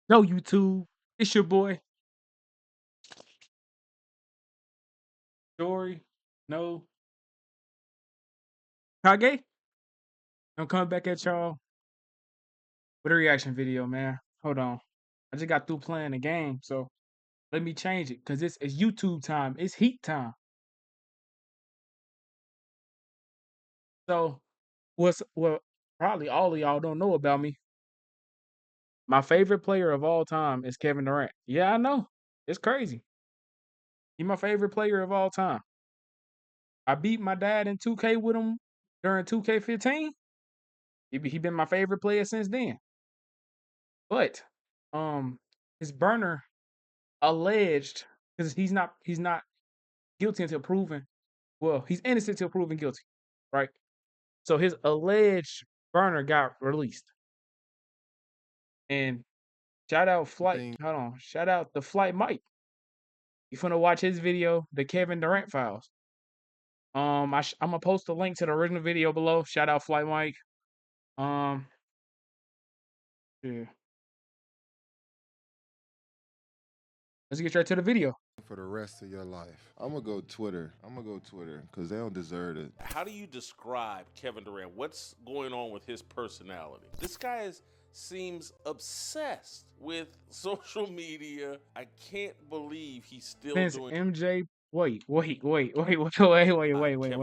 No, YouTube. It's your boy, Dory. No. Kage. I'm coming back at y'all with a reaction video, man. Hold on. I just got through playing the game, so let me change it because it's YouTube time. It's heat time. So, what probably all of y'all don't know about me. My favorite player of all time is Kevin Durant. Yeah, I know. It's crazy. He's my favorite player of all time. I beat my dad in 2K with him during 2K15. He been my favorite player since then. But his burner alleged because he's not guilty until proven. Well, he's innocent until proven guilty, right? So his alleged burner got released. And shout out Flight. Thing. Hold on. Shout out the Flight Mike. You finna watch his video, the Kevin Durant files. I'm gonna post a link to the original video below. Shout out Flight Mike. Um, yeah. Let's get straight to the video. For the rest of your life. I'm gonna go Twitter. Because they don't deserve it. How do you describe Kevin Durant? What's going on with his personality? This guy seems obsessed with social media. I can't believe he's still Since doing MJ, wait, Kevin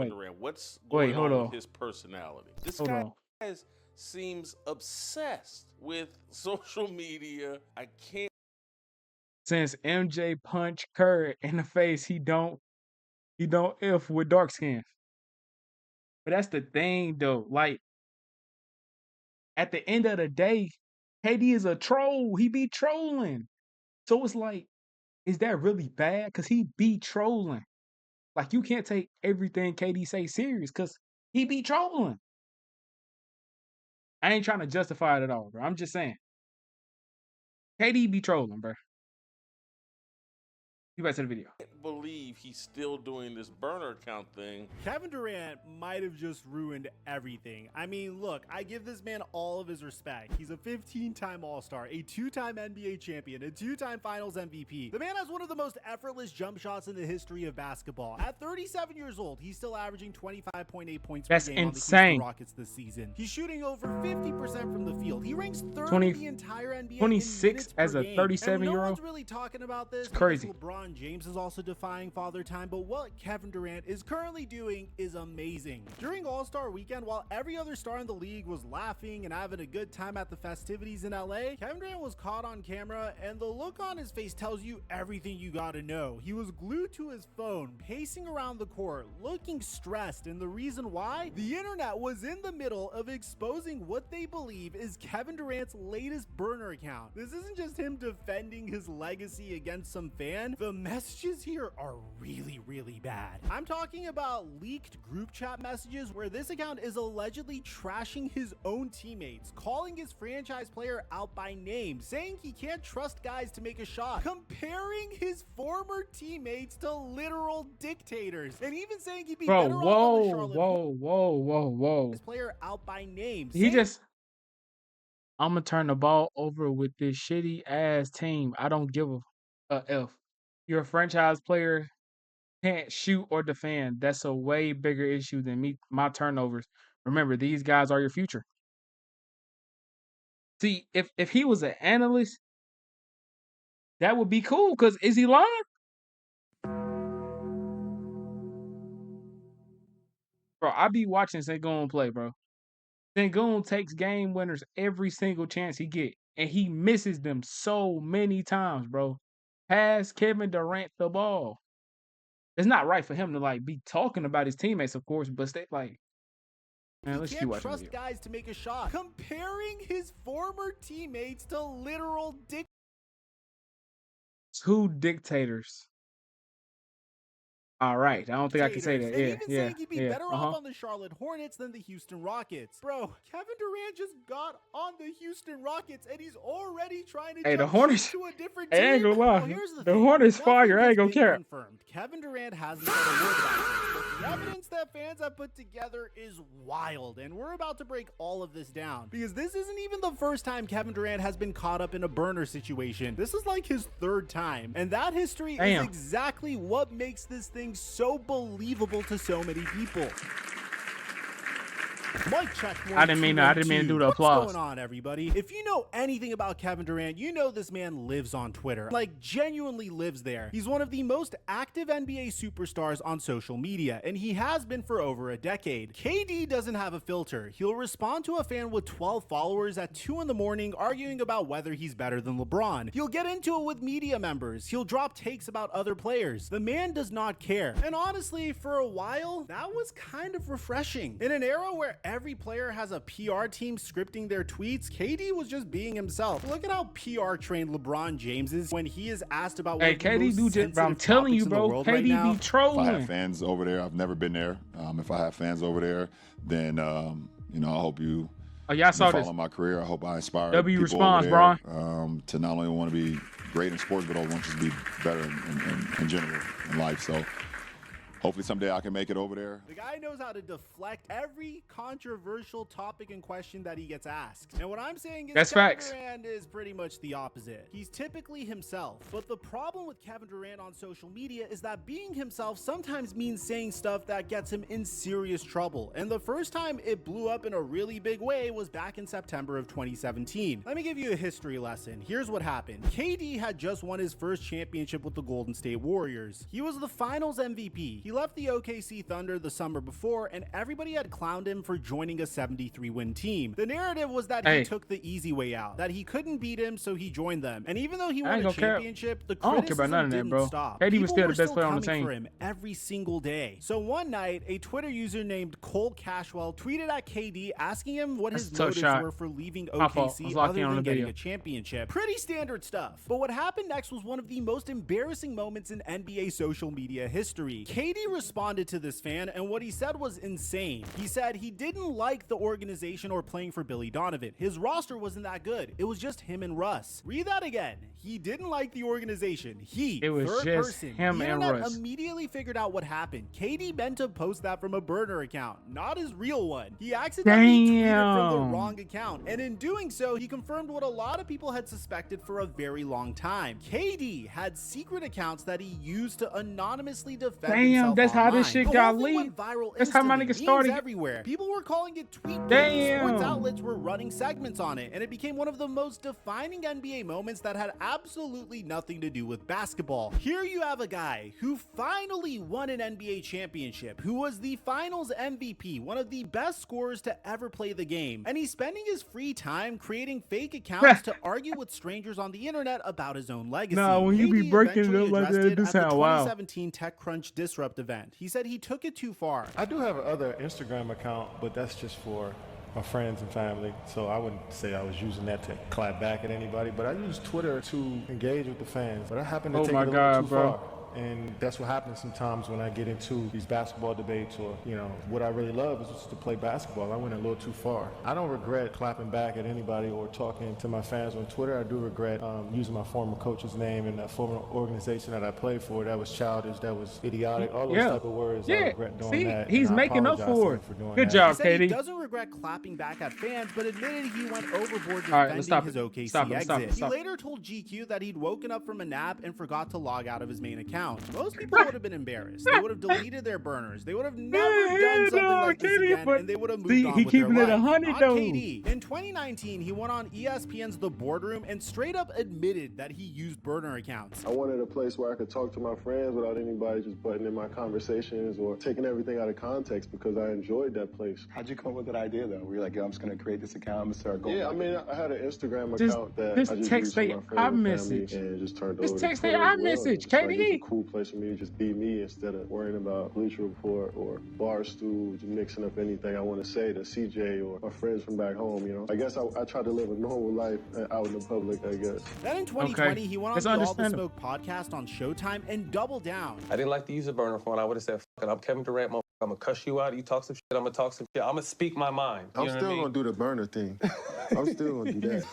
Durant. What's wait, going hold on with on, his personality? This hold guy on. seems obsessed with social media. I can't. Since MJ punched Curry in the face, he don't F with dark skins. But that's the thing though. Like at the end of the day, KD is a troll. He be trolling. So it's like, is that really bad? Cause he be trolling. Like you can't take everything KD say serious because he be trolling. I ain't trying to justify it at all, bro. I'm just saying. KD be trolling, bro. You back to the video. Believe he's still doing this burner account thing. Kevin Durant might have just ruined everything. I mean, look, I give this man all of his respect. He's a 15-time All-Star, a 2-time NBA champion, a 2-time Finals MVP. The man has one of the most effortless jump shots in the history of basketball. At 37 years old, he's still averaging 25.8 points per game on the Houston Rockets this season. He's shooting over 50% from the field. He ranks third in the entire NBA 26 as a 37-year-old. No one's really talking about this. It's crazy. LeBron James is also defying father time, but what Kevin Durant is currently doing is amazing. During All-Star Weekend, while every other star in the league was laughing and having a good time at the festivities in LA, Kevin Durant was caught on camera, and the look on his face tells you everything you gotta know. He was glued to his phone, pacing around the court, looking stressed, and the reason why? The internet was in the middle of exposing what they believe is Kevin Durant's latest burner account. This isn't just him defending his legacy against some fan. The messages here are really bad. I'm talking about leaked group chat messages where this account is allegedly trashing his own teammates, calling his franchise player out by name, saying he can't trust guys to make a shot, comparing his former teammates to literal dictators, and even saying he'd be better off on the Charlotte whoa. his player out by name. I'm gonna turn the ball over with this shitty ass team. I don't give a F. You're a franchise player, can't shoot or defend. That's a way bigger issue than my turnovers. Remember, these guys are your future. See, if he was an analyst, that would be cool. Cause is he lying? Bro, I be watching Sengun play, bro. Sengun takes game winners every single chance he get, and he misses them so many times, bro. Pass Kevin Durant the ball. It's not right for him to like be talking about his teammates, of course, but stay like, man, let's keep watching. Trust guys to make a shot, comparing his former teammates to literal dictators. Two dictators. All right. I don't think I can say that. And Yeah, even yeah, saying he'd be yeah. better off on the Charlotte Hornets than the Houston Rockets. Bro, Kevin Durant just got on the Houston Rockets and he's already trying to Hey, the jump ship Hornets. to a different Hey, I ain't team. gonna Well, lie. here's the The thing. Hornets Nothing fire. I has ain't gonna been care. confirmed. Kevin Durant hasn't said a word about this, but the evidence that fans have put together is wild, and we're about to break all of this down because this isn't even the first time Kevin Durant has been caught up in a burner situation. This is like his third time, and that history is exactly what makes this thing so believable to so many people. Mic check. I didn't mean to do the applause. What's going on, everybody? If you know anything about Kevin Durant, you know this man lives on Twitter. Like, genuinely lives there. He's one of the most active NBA superstars on social media, and he has been for over a decade. KD doesn't have a filter. He'll respond to a fan with 12 followers at 2 in the morning arguing about whether he's better than LeBron. He'll get into it with media members. He'll drop takes about other players. The man does not care. And honestly, for a while, that was kind of refreshing. In an era where every player has a PR team scripting their tweets, KD was just being himself. Look at how PR trained LeBron James is when he is asked about what KD do just, I'm telling you, bro, KD be trolling. If I have fans over there, I've never been there. If I have fans over there, then you know, I hope you y'all saw follow this. my career. I hope I inspire W people response, over there, to not only want to be great in sports, but also want to be better in general in life. So hopefully someday I can make it over there. The guy knows how to deflect every controversial topic and question that he gets asked. And what I'm saying is that's Kevin facts. Durant is pretty much the opposite. He's typically himself. But the problem with Kevin Durant on social media is that being himself sometimes means saying stuff that gets him in serious trouble. And the first time it blew up in a really big way was back in September of 2017. Let me give you a history lesson. Here's what happened. KD had just won his first championship with the Golden State Warriors. He was the finals MVP. He left the OKC Thunder the summer before, and everybody had clowned him for joining a 73-win team. The narrative was that he took the easy way out, that he couldn't beat him, so he joined them. And even though he won a championship, the criticism didn't stop. KD was still the People best player on the coming team for him every single day. So one night, a Twitter user named Cole Cashwell tweeted at KD asking him what his motives were for leaving OKC other than getting a championship. Pretty standard stuff. But what happened next was one of the most embarrassing moments in NBA social media history. KD responded to this fan, and what he said was insane. He said he didn't like the organization or playing for Billy Donovan. His roster wasn't that good. It was just him and Russ. Read that again. He didn't like the organization. It was third just person. Him and Russ. Immediately figured out what happened. KD meant to post that from a burner account, not his real one. He accidentally tweeted from the wrong account, and in doing so, he confirmed what a lot of people had suspected for a very long time. KD had secret accounts that he used to anonymously defend himself that's online. how this shit got leaked. That's how my niggas started. Everywhere. People were calling it tweet game. Sports outlets were running segments on it, and it became one of the most defining NBA moments that had absolutely nothing to do with basketball. Here you have a guy who finally won an NBA championship, who was the finals MVP, one of the best scorers to ever play the game, and he's spending his free time creating fake accounts to argue with strangers on the internet about his own legacy. No, when you be breaking it up like that, this sound wild. 2017 TechCrunch Disrupt event. He said he took it too far. I do have another Instagram account, but that's just for my friends and family, so I wouldn't say I was using that to clap back at anybody, but I use Twitter to engage with the fans. But I happen to take it a little too far. And that's what happens sometimes when I get into these basketball debates, or, you know, what I really love is just to play basketball. I went a little too far. I don't regret clapping back at anybody or talking to my fans on Twitter. I do regret using my former coach's name and that former organization that I played for. That was childish, that was idiotic, all those type of words. I regret doing that. He's making up for it. Good job, KD. He doesn't regret clapping back at fans, but admitted he went overboard defending his OKC exit. He later told GQ that he'd woken up from a nap and forgot to log out of his main account. Most people would have been embarrassed. They would have deleted their burners. They would have never done something like this again, and they would have moved on with their life. Not KD. In 2019, he went on ESPN's The Boardroom and straight up admitted that he used burner accounts. I wanted a place where I could talk to my friends without anybody just butting in my conversations or taking everything out of context, because I enjoyed that place. How'd you come up with that idea, though? Were you like, yo, I'm just going to create this account, I'm going to start going? Yeah, I mean, I had an Instagram account that I just text used for my friends and family, and it just turned over to Twitter as well. KD. cool place for me to just be me instead of worrying about Bleacher Report or Barstool, just mixing up anything I want to say to CJ or my friends from back home, you know. I guess I try to live a normal life out in the public, I guess. Then in 2020, he went on It's the All the understandable. Smoke podcast on Showtime and doubled down. I didn't like to use a burner phone. I would have said, fuck it, I'm Kevin Durant, motherfucker. I'm gonna cuss you out. You talk some shit, I'm gonna talk some shit. I'm gonna speak my mind. I'm still gonna do the burner thing. I'm still gonna do that.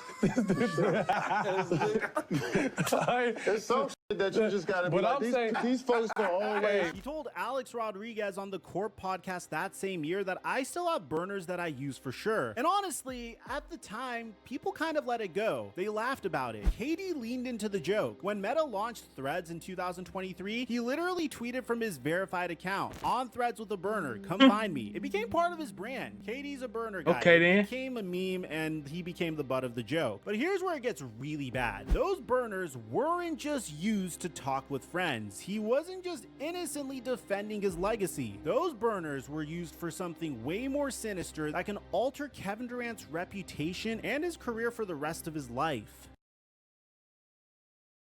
It's some shit that you just gotta be like, these folks gonna always. He told Alex Rodriguez on the Corp podcast that same year that I still have burners that I use for sure. And honestly, at the time, people kind of let it go. They laughed about it. KD leaned into the joke. When Meta launched Threads in 2023, he literally tweeted from his verified account, on Threads with a burner, come find me. It became part of his brand. KD's a burner guy. Okay, it then. became a meme and he became the butt of the joke. But here's where it gets really bad. Those burners weren't just used to talk with friends. He wasn't just innocently defending his legacy. Those burners were used for something way more sinister that can alter Kevin Durant's reputation and his career for the rest of his life.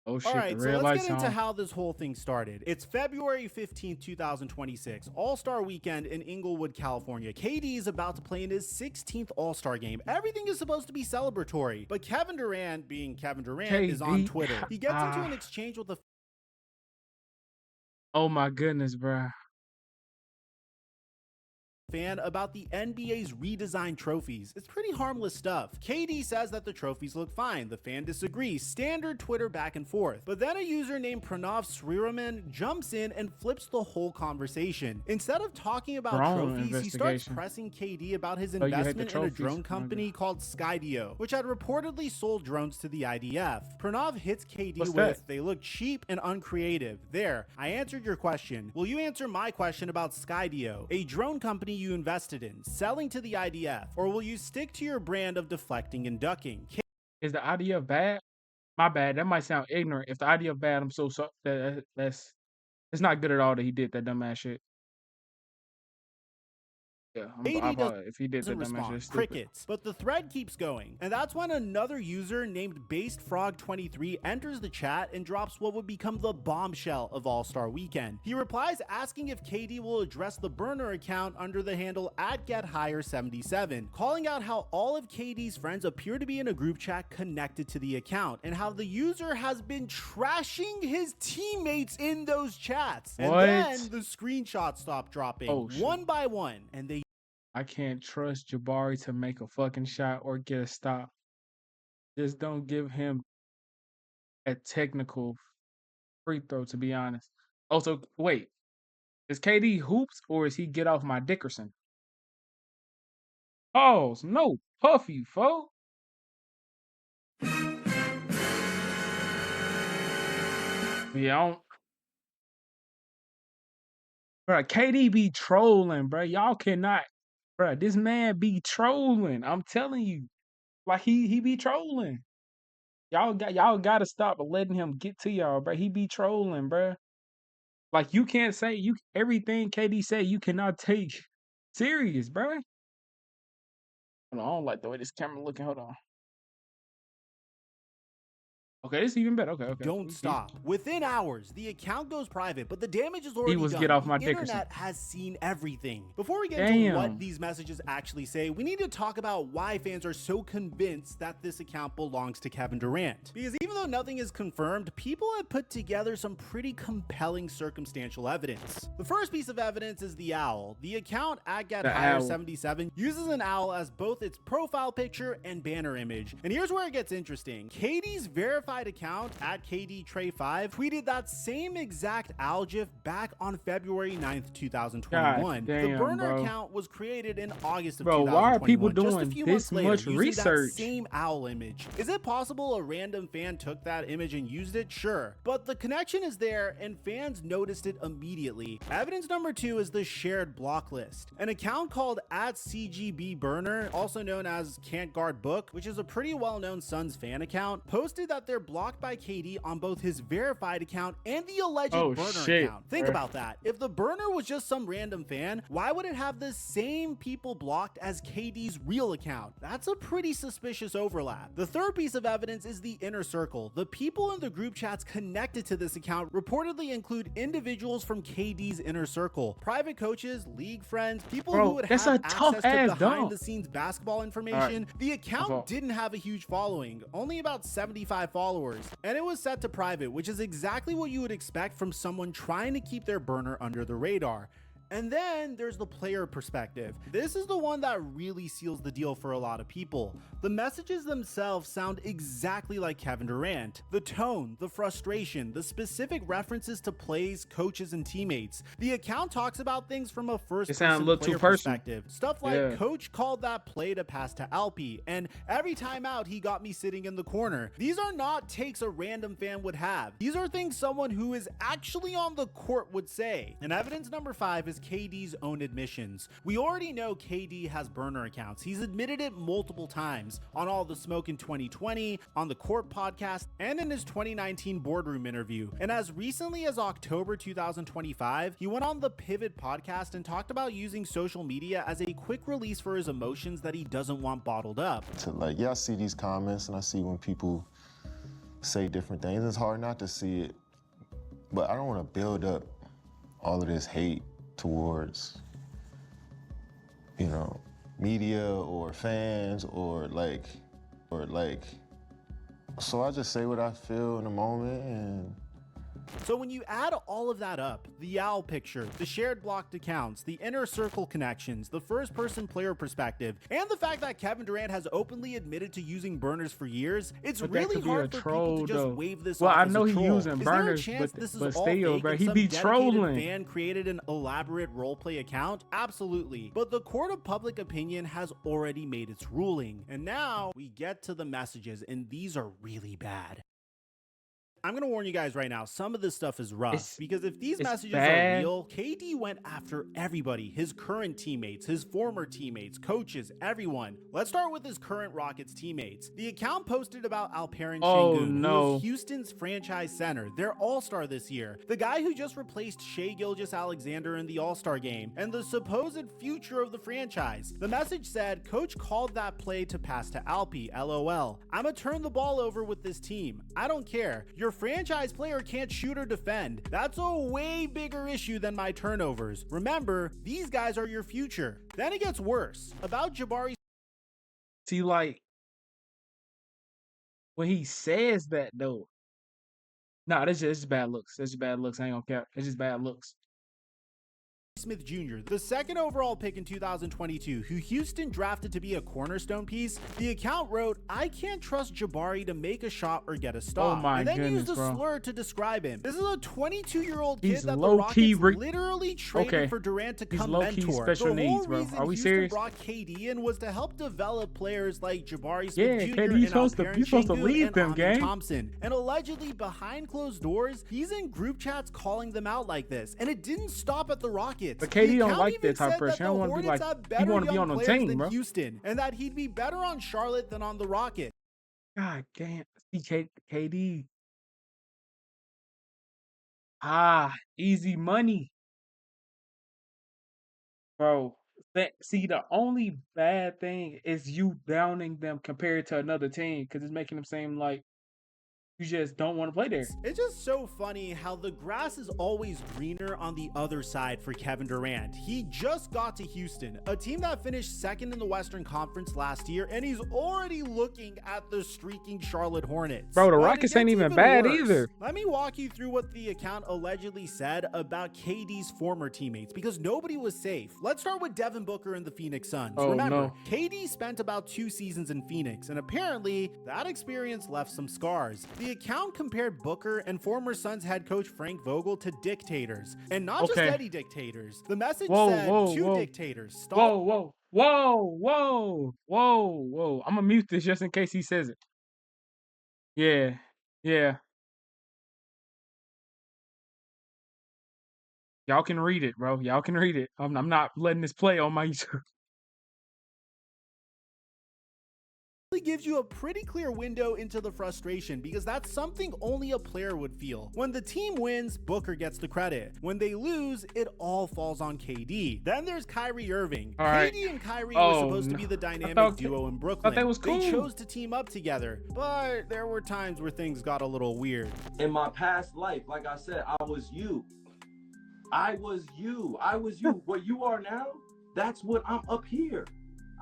Oh shit, All right, the so red let's lights get into on. how this whole thing started. It's February 15th, 2026, All-Star Weekend in Inglewood, California. KD is about to play in his 16th All-Star game. Everything is supposed to be celebratory, but Kevin Durant, being Kevin Durant, is on KD. Twitter. He gets into an exchange with a Oh my goodness, bruh. fan about the NBA's redesigned trophies. It's pretty harmless stuff. KD says that the trophies look fine. The fan disagrees. Standard Twitter back and forth. But then a user named Pranav Sriraman jumps in and flips the whole conversation. Instead of talking about Drone trophies, he starts investigation. pressing KD about his Oh, you hate the investment in a trophies. drone company called Skydio, which had reportedly sold drones to the IDF. Pranav hits KD What's with, that? they look cheap and uncreative. There, I answered your question. Will you answer my question about Skydio, a drone company you invested in, selling to the IDF, or will you stick to your brand of deflecting and ducking? Is the idea bad? My bad. That might sound ignorant. If the idea bad, I'm so sorry. That's it's not good at all that he did that dumbass shit. Yeah, I KD apologize if he did that doesn't dumbass shit. respond. It's stupid. Crickets. But the thread keeps going. And that's when another user named BasedFrog23 enters the chat and drops what would become the bombshell of All-Star Weekend. He replies asking if KD will address the burner account under the handle @GetHigher77, calling out how all of KD's friends appear to be in a group chat connected to the account and how the user has been trashing his teammates in those chats. And What? then the screenshots stop dropping Oh, shit. one by one, and they I can't trust Jabari to make a fucking shot or get a stop. Just don't give him a technical free throw, to be honest. Also, wait, is KD hoops or is he get off my Dickerson? Pause. No, Puffy, folks. Yeah, I don't. Bruh, KD be trolling, bruh. Y'all cannot, bruh. This man be trolling. I'm telling you, like he be trolling. Y'all got to stop letting him get to y'all, bruh. He be trolling, bruh. Like you can't say everything KD say you cannot take serious, bruh. Hold on, I don't like the way this camera looking. Hold on. Okay, this is even better. Okay. don't stop. Within hours, the account goes private, but the damage is already was done. get off my the Dickerson. internet has seen everything. Before we get into what Damn. these messages actually say, we need to talk about why fans are so convinced that this account belongs to Kevin Durant. Because even though nothing is confirmed, people have put together some pretty compelling circumstantial evidence. The first piece of evidence is the owl. The account @GetHigher77 uses an owl as both its profile picture and banner image. And here's where it gets interesting. KD's verified account @KDTray5 tweeted that same exact owl gif back on February 9th, 2021. God damn, the burner bro. account was created in August of Bro, 2021. why are people just a doing few this months later, much using research? That same owl image. Is it possible a random fan took that image and used it? Sure. But the connection is there and fans noticed it immediately. Evidence number 2 is the shared block list. An account called @CGBBurner, also known as Can't Guard Book, which is a pretty well-known Suns fan account, posted that their blocked by KD on both his verified account and the alleged burner shit, account. Think about that. If the burner was just some random fan, why would it have the same people blocked as KD's real account? That's a pretty suspicious overlap. The third piece of evidence is the inner circle. The people in the group chats connected to this account reportedly include individuals from KD's inner circle, private coaches, league friends, people who would have access to behind-the-scenes basketball information. The account didn't have a huge following, only about 75 followers, and it was set to private, which is exactly what you would expect from someone trying to keep their burner under the radar. And then there's the player perspective. This is the one that really seals the deal for a lot of people. The messages themselves sound exactly like Kevin Durant. The tone, the frustration, the specific references to plays, coaches, and teammates. The account talks about things from a first-person player perspective. Stuff like, Coach called that play to pass to Alpi, and every time out he got me sitting in the corner. These are not takes a random fan would have. These are things someone who is actually on the court would say. And evidence number 5 is KD's own admissions. We already know KD has burner accounts. He's admitted it multiple times on All the Smoke in 2020, on the Court podcast, and in his 2019 boardroom interview. And as recently as October 2025, he went on the Pivot podcast and talked about using social media as a quick release for his emotions that he doesn't want bottled up. I see these comments and I see when people say different things. It's hard not to see it, but I don't want to build up all of this hate towards, media or fans or so I just say what I feel in the moment. And so when you add all of that up, the owl picture, the shared blocked accounts, the inner circle connections, the first-person player perspective, and the fact that Kevin Durant has openly admitted to using burners for years, it's really hard for people to just wave this off as a troll. Well, I know he's using burners, is there a chance this is all still, fake and he some be dedicated trolling. fan created an elaborate roleplay account? Absolutely. But the court of public opinion has already made its ruling. And now we get to the messages, and these are really bad. I'm going to warn you guys right now, some of this stuff is rough, because if these messages are real, KD went after everybody, his current teammates, his former teammates, coaches, everyone. Let's start with his current Rockets teammates. The account posted about Alperen Şengün, who is Houston's franchise center, their all-star this year, the guy who just replaced Shai Gilgeous-Alexander in the All-Star game, and the supposed future of the franchise. The message said, Coach called that play to pass to Alpi, LOL. I'ma turn the ball over with this team. I don't care. Your franchise player can't shoot or defend. That's a way bigger issue than my turnovers. Remember, these guys are your future. Then it gets worse. About Jabari. See, when he says that, though, that's just bad looks. That's just bad looks. I ain't gonna cap. It's just bad looks. Smith Jr., the second overall pick in 2022, who Houston drafted to be a cornerstone piece, the account wrote, I can't trust Jabari to make a shot or get a stop. And then used a slur to describe him. This is a 22-year-old kid that the Rockets literally traded for Durant to come mentor. The whole reason Houston brought KD in was to help develop players like Jabari Smith Jr. and Alperen Şengün and Amen Thompson. And allegedly, behind closed doors, he's in group chats calling them out like this. And it didn't stop at the Rockets. But KD don't like that type of person. He don't want to be he want to be on the team, bro. Houston, and that he'd be better on Charlotte than on the Rockets. God damn, see KD. Easy money, bro. See, the only bad thing is you downing them compared to another team because it's making them seem like you just don't want to play there. It's just so funny how the grass is always greener on the other side for Kevin Durant. He just got to Houston, a team that finished second in the Western Conference last year, and he's already looking at the streaking Charlotte Hornets. Bro, the Rockets ain't even bad either. Let me walk you through what the account allegedly said about KD's former teammates, because nobody was safe. Let's start with Devin Booker and the Phoenix Suns. Remember, KD spent about 2 seasons in Phoenix, and apparently that experience left some scars. The account compared Booker and former Suns head coach Frank Vogel to dictators, and not just any dictators. The message said two dictators. Stop. Whoa. I'm gonna mute this just in case he says it. Yeah. Y'all can read it, bro. Y'all can read it. I'm not letting this play on my YouTube. gives you a pretty clear window into the frustration, because that's something only a player would feel. When the team wins, Booker gets the credit. When they lose, it all falls on KD. Then there's Kyrie Irving. KD and Kyrie were supposed to be the dynamic duo in Brooklyn. That was cool. They chose to team up together, but there were times where things got a little weird. In my past life, like I said, I was you. I was you. I was you. What you are now, that's what I'm up here.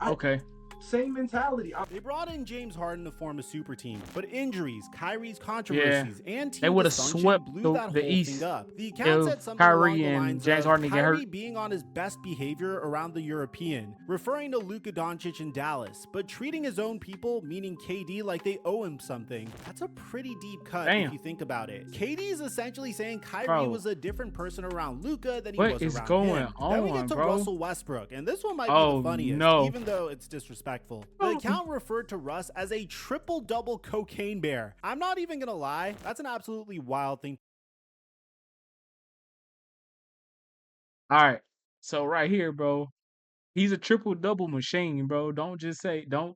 Okay. Same mentality. They brought in James Harden to form a super team, but injuries, Kyrie's controversies, and team they would have dysfunction swept blew that the whole East. thing up. The account said something Kyrie along the and lines James of Harden get Kyrie hurt. being on his best behavior around the European, referring to Luka Doncic in Dallas, but treating his own people, meaning KD, like they owe him something. That's a pretty deep cut if you think about it. KD is essentially saying Kyrie was a different person around Luka than he was around him. Then we get to Russell Westbrook, and this one might be the funniest, even though it's disrespectful. The account referred to Russ as a triple-double cocaine bear. I'm not even gonna lie, that's an absolutely wild thing. All right, so right here, bro, he's a triple-double machine, bro. Don't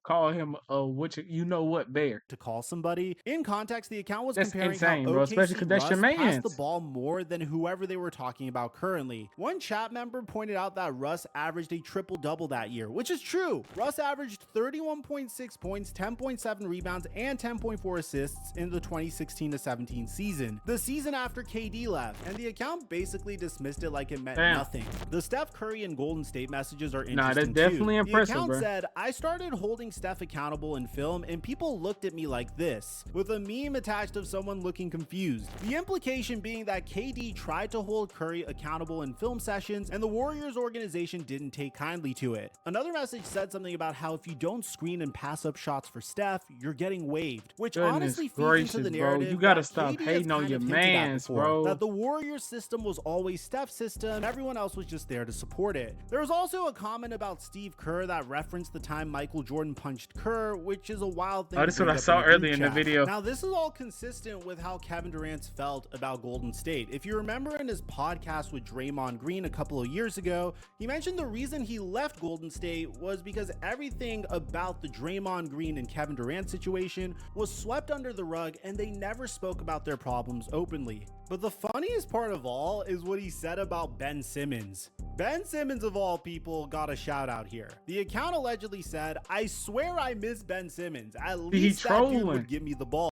call him a what bear. To call somebody. In context, the account was That's comparing insane, how bro, OKC especially because that's your Russ passed man. the ball more than whoever they were talking about currently. One chat member pointed out that Russ averaged a triple-double that year, which is true. Russ averaged 31.6 points, 10.7 rebounds, and 10.4 assists in the 2016-17 season, the season after KD left, and the account basically dismissed it like it meant nothing. The Steph Curry and Golden State messages are interesting that's definitely too. impressive, the account bro. said, I started holding Steph accountable in film and people looked at me like this, with a meme attached of someone looking confused. The implication being that KD tried to hold Curry accountable in film sessions and the Warriors organization didn't take kindly to it. Another message said something about how if you don't screen and pass up shots for Steph, you're getting waived, which honestly feeds into the narrative. Bro. You gotta that stop KD hating on your hinted at mans, before, bro. that the Warriors system was always Steph's system, everyone else was just there to support it. There was also a comment about Steve Kerr that referenced the time Michael Jordan punched Kerr, which is a wild thing. Oh, this is what I saw earlier in the video. Now, this is all consistent with how Kevin Durant felt about Golden State. If you remember in his podcast with Draymond Green a couple of years ago, he mentioned the reason he left Golden State was because everything about the Draymond Green and Kevin Durant situation was swept under the rug and they never spoke about their problems openly. But the funniest part of all is what he said about Ben Simmons. Ben Simmons, of all people, got a shout out here. The account allegedly said, I swear I miss Ben Simmons. At least that dude would give me the ball.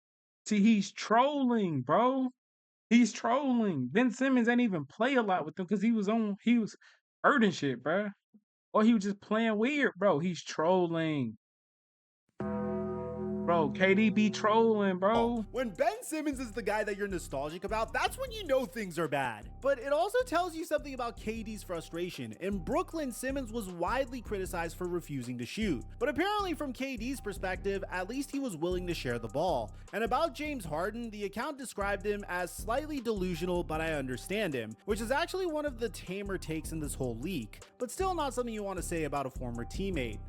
See, he's trolling, bro. He's trolling. Ben Simmons ain't even play a lot with him because he was hurting shit, bro. Or he was just playing weird, bro. He's trolling. Bro, KD be trolling, bro. When Ben Simmons is the guy that you're nostalgic about, that's when you know things are bad. But it also tells you something about KD's frustration. In Brooklyn, Simmons was widely criticized for refusing to shoot. But apparently from KD's perspective, at least he was willing to share the ball. And about James Harden, the account described him as slightly delusional, but I understand him, which is actually one of the tamer takes in this whole leak, but still not something you want to say about a former teammate.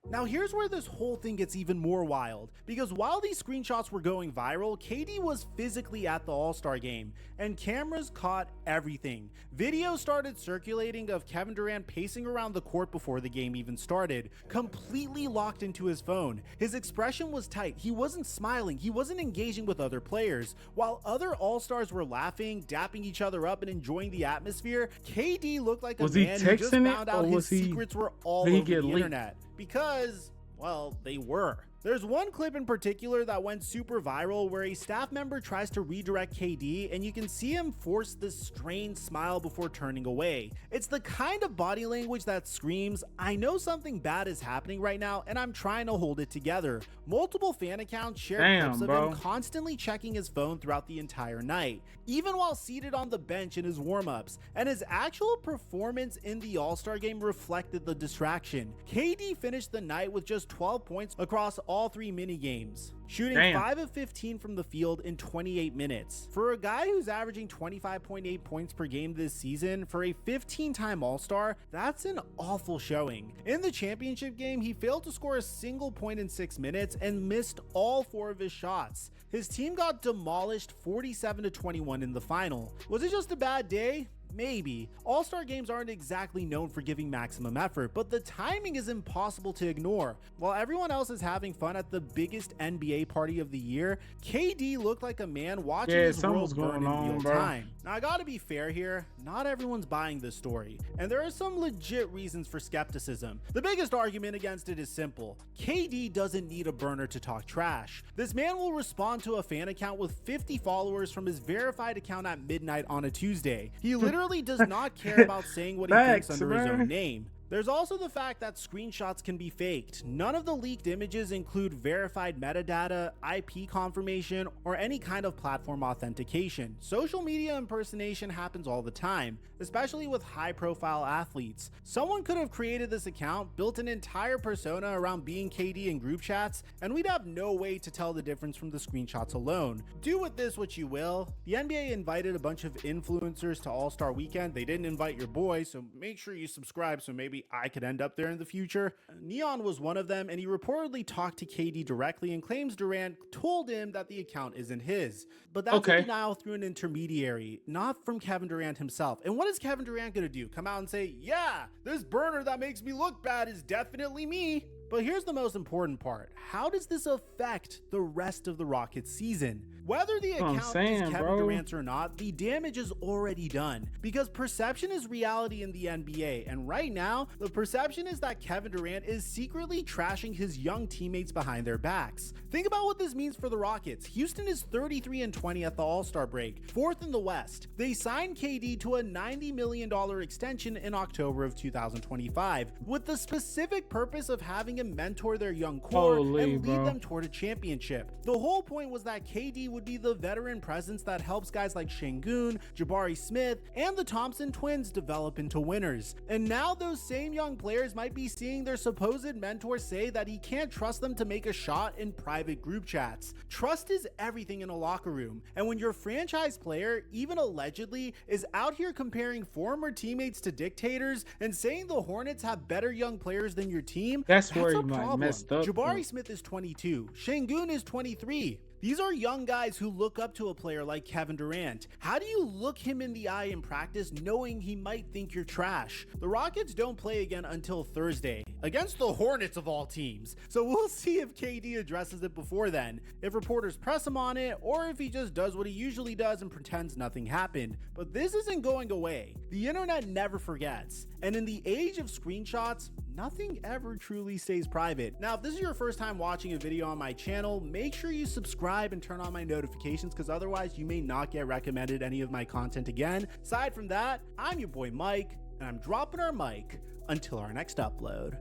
Now here's where this whole thing gets even more wild, because while these screenshots were going viral, KD was physically at the All-Star game, and cameras caught everything. Videos started circulating of Kevin Durant pacing around the court before the game even started, completely locked into his phone. His expression was tight, he wasn't smiling, he wasn't engaging with other players. While other All-Stars were laughing, dapping each other up, and enjoying the atmosphere, KD looked like a man who just found out his secrets were all over the internet. Because, well, they were. There's one clip in particular that went super viral where a staff member tries to redirect KD and you can see him force this strained smile before turning away. It's the kind of body language that screams, I know something bad is happening right now and I'm trying to hold it together. Multiple fan accounts shared clips of him constantly checking his phone throughout the entire night, even while seated on the bench in his warm-ups, and his actual performance in the All-Star game reflected the distraction. KD finished the night with just 12 points across all 3 mini games, shooting 5 of 15 from the field in 28 minutes. For a guy who's averaging 25.8 points per game this season, for a 15-time All-Star, that's an awful showing. In the championship game, he failed to score a single point in 6 minutes and missed all 4 of his shots. His team got demolished 47-21 in the final. Was it just a bad day? Maybe. All-Star games aren't exactly known for giving maximum effort, but the timing is impossible to ignore. While everyone else is having fun at the biggest NBA party of the year, KD looked like a man watching his world burn in real time. Now, I gotta be fair here, not everyone's buying this story, and there are some legit reasons for skepticism. The biggest argument against it is simple. KD doesn't need a burner to talk trash. This man will respond to a fan account with 50 followers from his verified account at midnight on a Tuesday. He literally does not care about saying what he thinks under his own name. There's also the fact that screenshots can be faked. None of the leaked images include verified metadata, IP confirmation, or any kind of platform authentication. Social media impersonation happens all the time, especially with high-profile athletes. Someone could have created this account, built an entire persona around being KD in group chats, and we'd have no way to tell the difference from the screenshots alone. Do with this what you will. The NBA invited a bunch of influencers to All-Star Weekend. They didn't invite your boy, so make sure you subscribe so maybe I could end up there in the future. Neon was one of them, and he reportedly talked to KD directly and claims Durant told him that the account isn't his. But that's a denial through an intermediary, not from Kevin Durant himself. And what is Kevin Durant gonna do? Come out and say, yeah, this burner that makes me look bad is definitely me? But here's the most important part. How does this affect the rest of the Rockets season? Whether the account is Kevin Durant's or not, the damage is already done, because perception is reality in the NBA, and right now, the perception is that Kevin Durant is secretly trashing his young teammates behind their backs. Think about what this means for the Rockets. Houston is 33-20 at the All-Star break, 4th in the West. They signed KD to a $90 million extension in October of 2025, with the specific purpose of having him mentor their young core and lead them toward a championship. The whole point was that KD would be the veteran presence that helps guys like Şengün, Jabari Smith, and the Thompson twins develop into winners. And now those same young players might be seeing their supposed mentor say that he can't trust them to make a shot in private group chats. Trust is everything in a locker room, and when your franchise player, even allegedly, is out here comparing former teammates to dictators and saying the Hornets have better young players than your team, that's where you might messed up. Jabari Smith is 22, Şengün is 23. These are young guys who look up to a player like Kevin Durant. How do you look him in the eye in practice knowing he might think you're trash? The Rockets don't play again until Thursday, against the Hornets of all teams. So we'll see if KD addresses it before then, if reporters press him on it, or if he just does what he usually does and pretends nothing happened. But this isn't going away. The internet never forgets. And in the age of screenshots, nothing ever truly stays private. Now, if this is your first time watching a video on my channel, make sure you subscribe and turn on my notifications, because otherwise you may not get recommended any of my content again. Aside from that, I'm your boy Mike, and I'm dropping our mic until our next upload.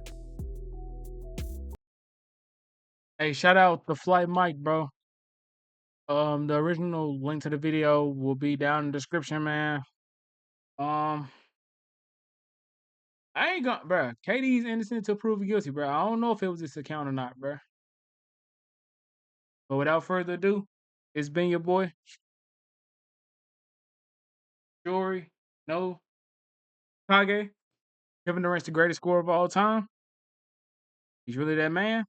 Hey, shout out to Flight Mike, bro. The original link to the video will be down in the description, man. I ain't gonna, bro. KD's innocent till proven guilty, bro. I don't know if it was this account or not, bro. But without further ado, it's been your boy, Jory, No, Kage. Kevin Durant's the greatest scorer of all time. He's really that man.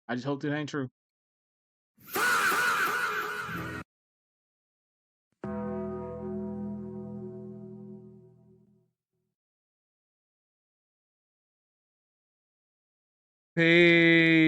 I just hope that ain't true. Peace.